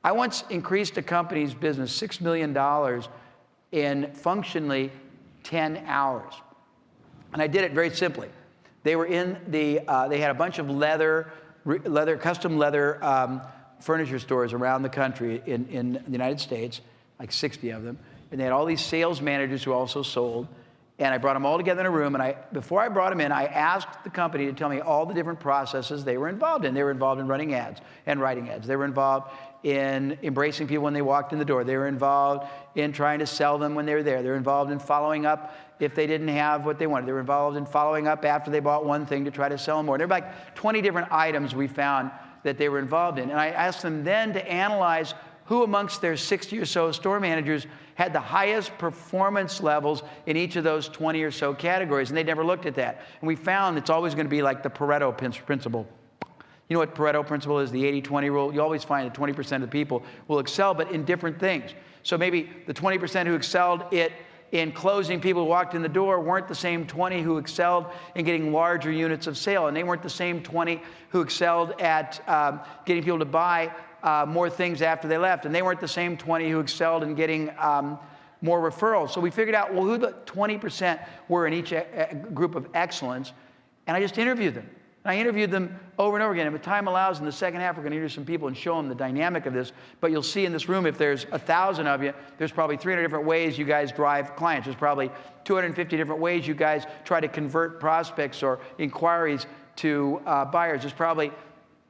I once increased a company's business $6 million in functionally 10 hours. And I did it very simply. They were in the, they had a bunch of custom leather furniture stores around the country in the United States, like 60 of them. And they had all these sales managers who also sold. And I brought them all together in a room, and before I brought them in, I asked the company to tell me all the different processes they were involved in. They were involved in running ads and writing ads. They were involved in embracing people when they walked in the door. They were involved in trying to sell them when they were there. They were involved in following up if they didn't have what they wanted. They were involved in following up after they bought one thing to try to sell them more. There were like 20 different items we found that they were involved in. And I asked them then to analyze who amongst their 60 or so store managers had the highest performance levels in each of those 20 or so categories, and they never looked at that. And we found it's always going to be like the Pareto principle. You know what Pareto principle is, the 80-20 rule? You always find that 20% of the people will excel, but in different things. So maybe the 20% who excelled in closing people who walked in the door weren't the same 20 who excelled in getting larger units of sale, and they weren't the same 20 who excelled at getting people to buy more things after they left, and they weren't the same 20 who excelled in getting more referrals. So we figured out, well, who the 20% were in each group of excellence, and I just interviewed them. And I interviewed them over and over again. And if time allows, in the second half, we're going to interview some people and show them the dynamic of this. But you'll see in this room, if there's 1,000 of you, there's probably 300 different ways you guys drive clients. There's probably 250 different ways you guys try to convert prospects or inquiries to buyers. There's probably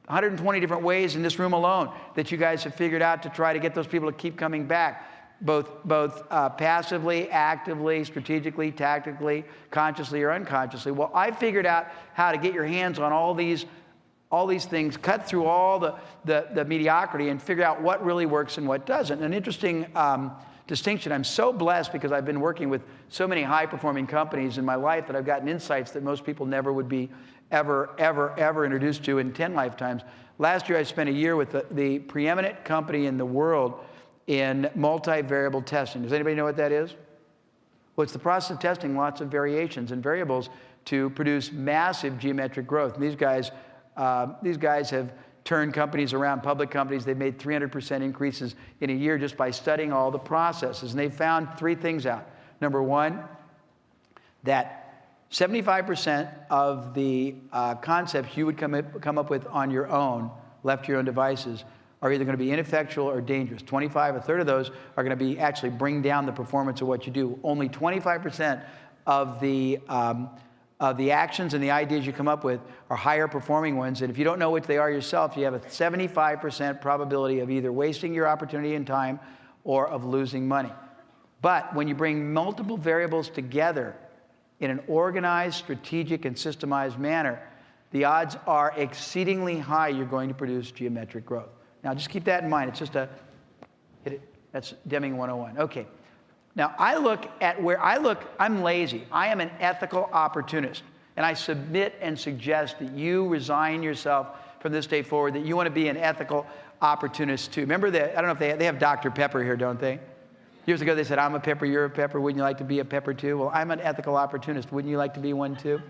120 different ways in this room alone that you guys have figured out to try to get those people to keep coming back, both passively, actively, strategically, tactically, consciously or unconsciously. Well, I figured out how to get your hands on all these things, cut through all the mediocrity and figure out what really works and what doesn't. An interesting distinction. I'm so blessed because I've been working with so many high-performing companies in my life that I've gotten insights that most people never would be ever introduced to in 10 lifetimes. Last year, I spent a year with the preeminent company in the world in multivariable testing. Does anybody know what that is? Well, it's the process of testing lots of variations and variables to produce massive geometric growth. And these guys have turned companies around, public companies. They've made 300% increases in a year just by studying all the processes. And they found 3 things out. Number one, that 75% of the concepts you would come up with on your own, left to your own devices, are either going to be ineffectual or dangerous. 25, a third of those are going to be actually bring down the performance of what you do. Only 25% of the actions and the ideas you come up with are higher performing ones. And if you don't know what they are yourself, you have a 75% probability of either wasting your opportunity and time or of losing money. But when you bring multiple variables together in an organized, strategic, and systemized manner, the odds are exceedingly high you're going to produce geometric growth. Now, just keep that in mind. It's just hit it. That's Deming 101. Okay. Now, I'm lazy. I am an ethical opportunist. And I submit and suggest that you resign yourself from this day forward, that you want to be an ethical opportunist too. Remember that, I don't know if they have Dr. Pepper here, don't they? Years ago, they said, I'm a pepper, you're a pepper. Wouldn't you like to be a pepper too? Well, I'm an ethical opportunist. Wouldn't you like to be one too?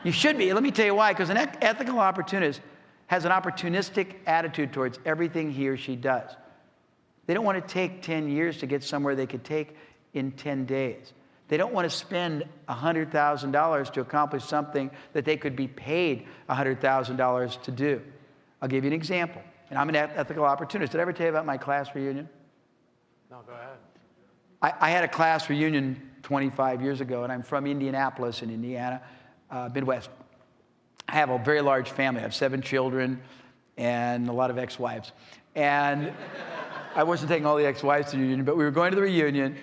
You should be. Let me tell you why. Because an ethical opportunist has an opportunistic attitude towards everything he or she does. They don't want to take 10 years to get somewhere they could take in 10 days. They don't want to spend $100,000 to accomplish something that they could be paid $100,000 to do. I'll give you an example. And I'm an ethical opportunist. Did I ever tell you about my class reunion? No, go ahead. I had a class reunion 25 years ago, and I'm from Indianapolis in Indiana, Midwest. I have a very large family. I have 7 children and a lot of ex-wives. And I wasn't taking all the ex-wives to the reunion, but we were going to the reunion,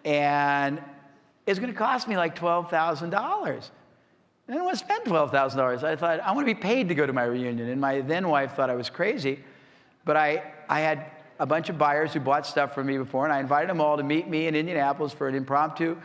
and it's going to cost me like $12,000. I didn't want to spend $12,000. I thought, I want to be paid to go to my reunion. And my then wife thought I was crazy, but I had a bunch of buyers who bought stuff from me before, and I invited them all to meet me in Indianapolis for an impromptu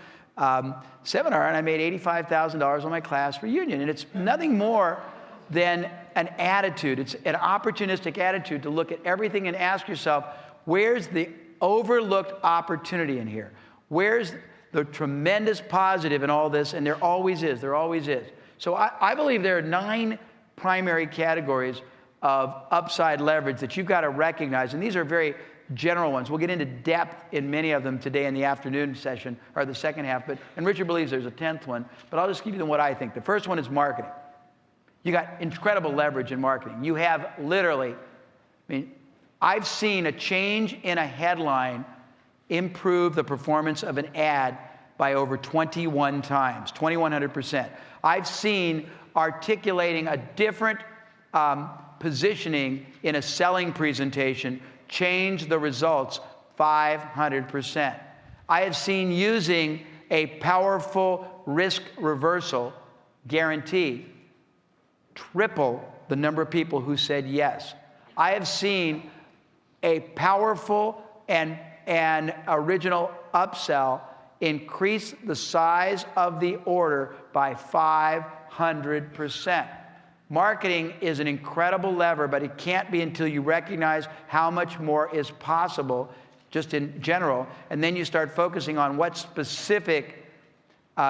seminar, and I made $85,000 on my class reunion. And it's nothing more than an attitude. It's an opportunistic attitude to look at everything and ask yourself, where's the overlooked opportunity in here? Where's the tremendous positive in all this? And there always is. There always is. So I believe there are 9 primary categories of upside leverage that you've got to recognize. And these are very general ones. We'll get into depth in many of them today in the afternoon session, or the second half. And Richard believes there's a 10th one, but I'll just give you what I think. The first one is marketing. You got incredible leverage in marketing. You have literally, I've seen a change in a headline improve the performance of an ad by over 21 times, 2,100%. I've seen articulating a different positioning in a selling presentation change the results 500%. I have seen using a powerful risk reversal guarantee triple the number of people who said yes. I have seen a powerful and original upsell increase the size of the order by 500%. Marketing is an incredible lever, but it can't be until you recognize how much more is possible just in general, and then you start focusing on what specific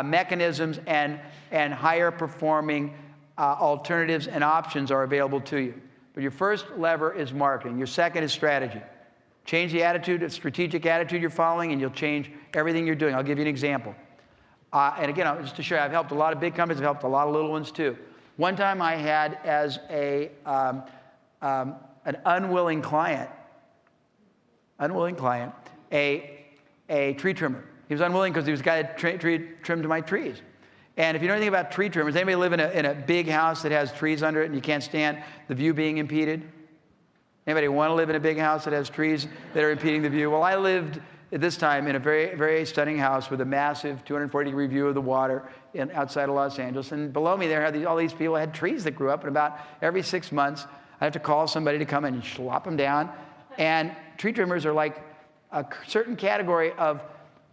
mechanisms and higher performing alternatives and options are available to you. But your first lever is marketing. Your second is strategy. Change the attitude, the strategic attitude you're following, and you'll change everything you're doing. I'll give you an example. And again, just to show you, I've helped a lot of big companies. I've helped a lot of little ones too. One time I had as an unwilling client, a tree trimmer. He was unwilling because he was a guy that trimmed my trees. And if you know anything about tree trimmers, anybody live in a big house that has trees under it and you can't stand the view being impeded? Anybody want to live in a big house that has trees that are impeding the view? Well, I lived at this time in a very, very stunning house with a massive 240-degree view of the water outside of Los Angeles. And below me there, all these people had trees that grew up, and about every 6 months, I have to call somebody to come in and slop them down. And tree trimmers are like a certain category of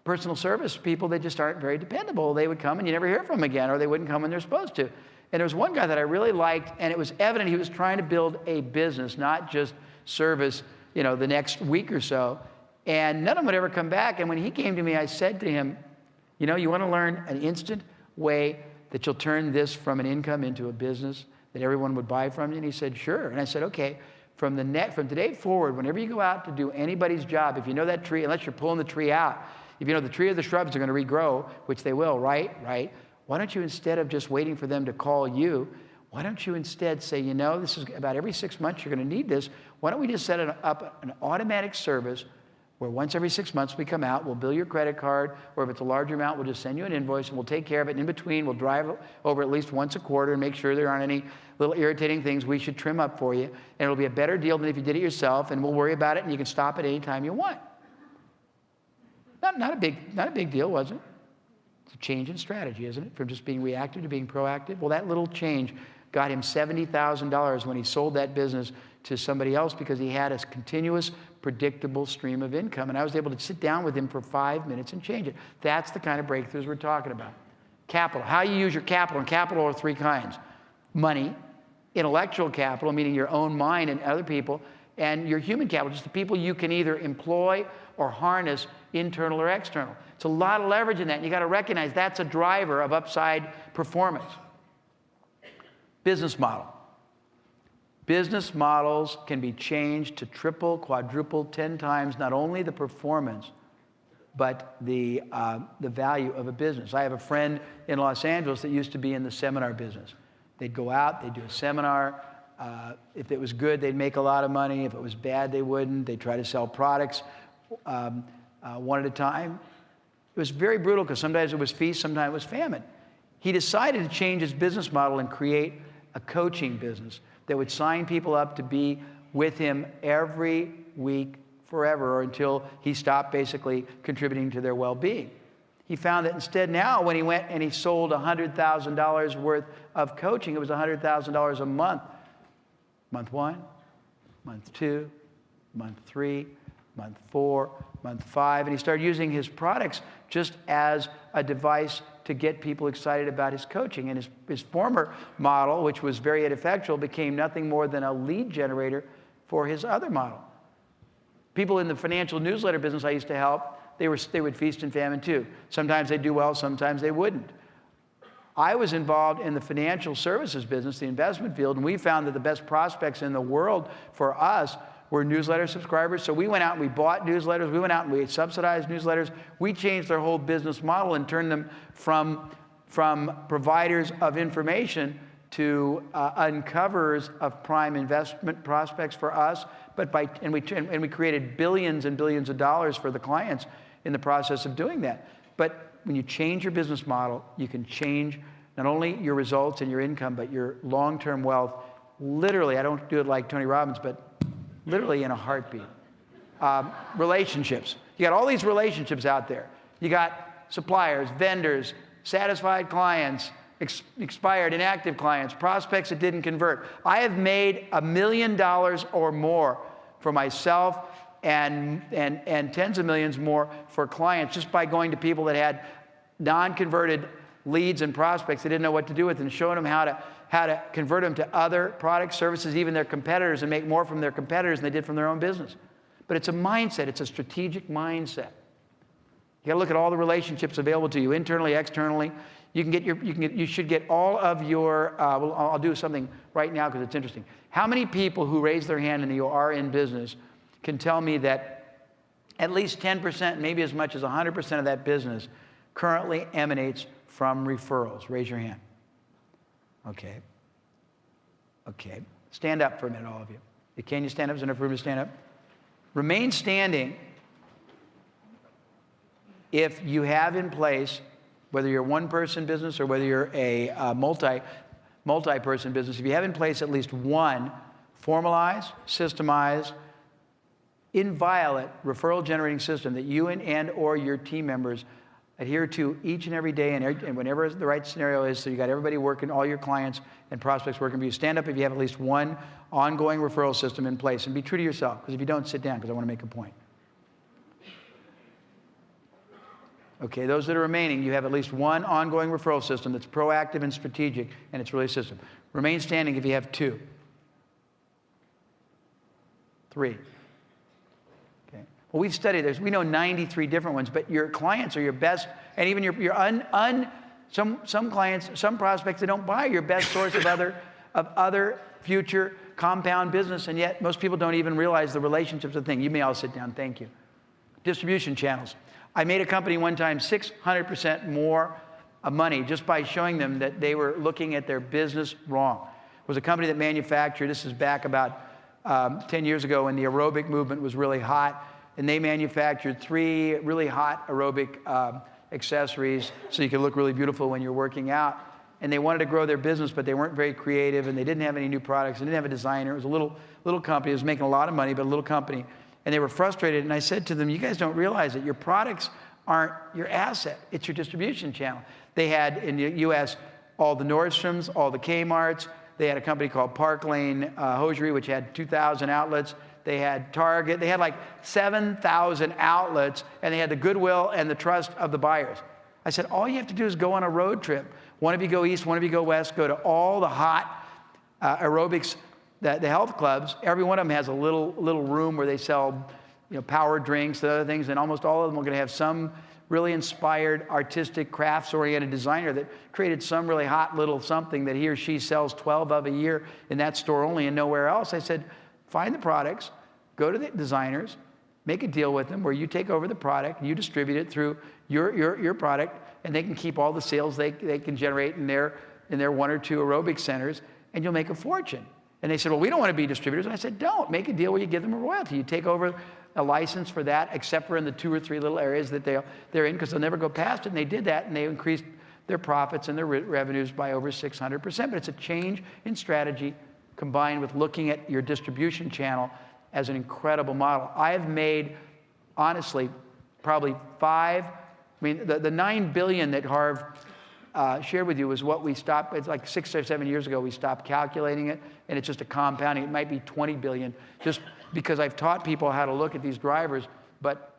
personal service people that just aren't very dependable. They would come and you never hear from them again, or they wouldn't come when they're supposed to. And there was one guy that I really liked, and it was evident he was trying to build a business, not just service, the next week or so. And none of them would ever come back. And when he came to me, I said to him, you want to learn an instant way that you'll turn this from an income into a business that everyone would buy from you? And he said, sure. And I said, okay, from today forward, whenever you go out to do anybody's job, if you know that tree, unless you're pulling the tree out, if you know the tree or the shrubs are going to regrow, which they will, right? Why don't you, instead of just waiting for them to call you, why don't you instead say, this is about every 6 months you're going to need this. Why don't we just set up an automatic service where once every 6 months we come out, we'll bill your credit card, or if it's a larger amount, we'll just send you an invoice and we'll take care of it. And in between, we'll drive over at least once a quarter and make sure there aren't any little irritating things we should trim up for you. And it'll be a better deal than if you did it yourself, and we'll worry about it, and you can stop it any time you want. Not a big deal, was it? It's a change in strategy, isn't it? From just being reactive to being proactive. Well, that little change got him $70,000 when he sold that business to somebody else because he had a continuous, predictable stream of income. And I was able to sit down with him for 5 minutes and change it. That's the kind of breakthroughs we're talking about. Capital. How you use your capital. And capital are three kinds. Money, intellectual capital, meaning your own mind and other people, and your human capital, just the people you can either employ or harness, internal or external. It's a lot of leverage in that, and you got to recognize that's a driver of upside performance. Business model. Business models can be changed to triple, quadruple, 10 times not only the performance, but the value of a business. I have a friend in Los Angeles that used to be in the seminar business. They'd go out, they'd do a seminar. If it was good, they'd make a lot of money. If it was bad, they wouldn't. They'd try to sell products one at a time. It was very brutal because sometimes it was feast, sometimes it was famine. He decided to change his business model and create a coaching business that would sign people up to be with him every week forever, or until he stopped basically contributing to their well-being. He found that instead now, when he went and he sold $100,000 worth of coaching, it was $100,000 a month. Month 1, month 2, month 3, month 4, month 5, and he started using his products just as a device to get people excited about his coaching. And his former model, which was very ineffectual, became nothing more than a lead generator for his other model. People in the financial newsletter business I used to help, they would feast and famine too. Sometimes they'd do well, sometimes they wouldn't. I was involved in the financial services business, the investment field, and we found that the best prospects in the world for us were newsletter subscribers. So we went out and we bought newsletters. We went out and we subsidized newsletters. We changed their whole business model and turned them from providers of information to uncoverers of prime investment prospects for us. And we created billions and billions of dollars for the clients in the process of doing that. But when you change your business model, you can change not only your results and your income, but your long-term wealth. Literally, I don't do it like Tony Robbins, but literally in a heartbeat. Relationships. You got all these relationships out there. You got suppliers, vendors, satisfied clients, expired, inactive clients, prospects that didn't convert. I have made $1 million or more for myself and tens of millions more for clients just by going to people that had non-converted leads and prospects they didn't know what to do with, and showing them how to convert them to other products, services, even their competitors, and make more from their competitors than they did from their own business. But it's a mindset. It's a strategic mindset. You got to look at all the relationships available to you, internally, externally. You should get all of your. I'll do something right now because it's interesting. How many people who raise their hand and you are in business can tell me that at least 10%, maybe as much as 100% of that business currently emanates from referrals? Raise your hand. Okay. Okay. Stand up for a minute, all of you. Can you stand up? Is there enough room to stand up? Remain standing if you have in place, whether you're a one-person business or whether you're a multi-person business, if you have in place at least one formalized, systemized, inviolate referral-generating system that you and or your team members adhere to each and every day and whenever the right scenario is, so you got everybody working, all your clients and prospects working for you. Stand up if you have at least one ongoing referral system in place, and be true to yourself, because if you don't, sit down, because I want to make a point. Okay, those that are remaining, you have at least one ongoing referral system that's proactive and strategic, and it's really a system. Remain standing if you have two. 3. Okay. Well, we've studied this. We know 93 different ones, but your clients are your best, and even some clients, some prospects that don't buy, your best source of other future compound business, and yet most people don't even realize the relationships of the thing. You may all sit down. Thank you. Distribution channels. I made a company one time 600% more money just by showing them that they were looking at their business wrong. It was a company that manufactured, this is back about 10 years ago when the aerobic movement was really hot, and they manufactured 3 really hot aerobic accessories so you could look really beautiful when you're working out. And they wanted to grow their business, but they weren't very creative, and they didn't have any new products, they didn't have a designer. It was a little company. It was making a lot of money, but a little company. And they were frustrated, and I said to them, you guys don't realize that your products aren't your asset. It's your distribution channel. They had, in the U.S., all the Nordstroms, all the Kmarts. They had a company called Park Lane Hosiery, which had 2,000 outlets. They had Target. They had like 7,000 outlets, and they had the goodwill and the trust of the buyers. I said, all you have to do is go on a road trip. One of you go east, one of you go west, go to all the hot aerobics, the health clubs. Every one of them has a little room where they sell, power drinks and other things, and almost all of them are going to have some really inspired, artistic, crafts-oriented designer that created some really hot little something that he or she sells 12 of a year in that store only and nowhere else. I said, find the products, go to the designers, make a deal with them where you take over the product, and you distribute it through your product, and they can keep all the sales they can generate in their 1 or 2 aerobic centers, and you'll make a fortune. And they said, well, we don't want to be distributors. And I said, don't. Make a deal where you give them a royalty. You take over a license for that, except for in the 2 or 3 little areas that they're in, because they'll never go past it. And they did that, and they increased their profits and their revenues by over 600%. But it's a change in strategy combined with looking at your distribution channel as an incredible model. I have made, honestly, probably 5, the $9 billion that Harv shared with you was what we stopped. It's like 6 or 7 years ago we stopped calculating it, and it's just a compounding. It might be 20 billion, just because I've taught people how to look at these drivers. But